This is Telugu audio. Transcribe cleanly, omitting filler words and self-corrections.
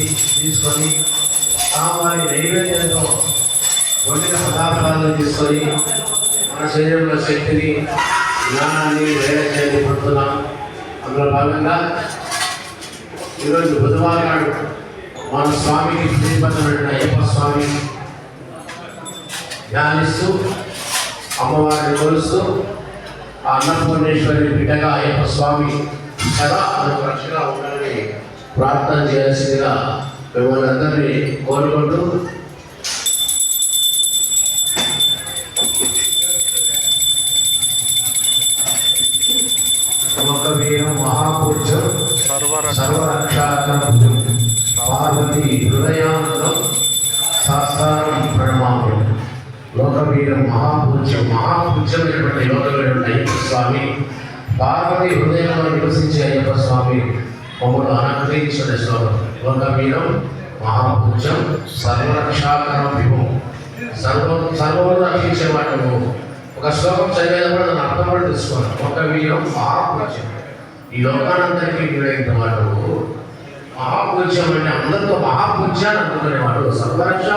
తీసుకొని వారి నైవేద్యంతో వండిన పదార్థాలను తీసుకొని మన శరీరంలో శక్తిని జ్ఞానాన్ని వేరే పడుతున్నాం. అందులో భాగంగా ఈరోజు బుధవారం నాడు మన స్వామికి ప్రియపడిన అయ్యప్ప స్వామి ధ్యానిస్తూ అమ్మవారిని కొలుస్తూ ఆ అన్నపూర్ణేశ్వరి బిడ్డగా అయ్యప్ప స్వామి సదా రక్షగా ఉండాలని ప్రార్థన చేయాల్సిందిగా మిమ్మల్ని అందరినీ కోరుకుంటూ ఒక వీరం మహాపురుషం సర్వరక్షాకరం పార్వతి హృదయానందం శాస్త్రం ప్రణమామం. లోకవీరం మహాపురుషమైనటువంటి లోకవీరుడు అయ్యప్ప స్వామి పార్వతి హృదయంలో నివసించే అయ్యప్ప స్వామి మమ్మల్ని అనుగ్రహించిన శ్లోకం. లోకవీరం మహాపురుషం సర్వరక్షాకరం విభం. సర్వము రక్షించేవాడు. ఒక శ్లోకం చదివేటప్పుడు దాన్ని అర్థం కూడా తెలుసుకోవాలి. లోకవీరం మహాపురుషం, ఈ లోకానందరికీ వీరైన వాడు. మహాపురుషం అంటే అందరితో మహాపురుషాన్ని అందుకునేవాడు. సర్వరక్ష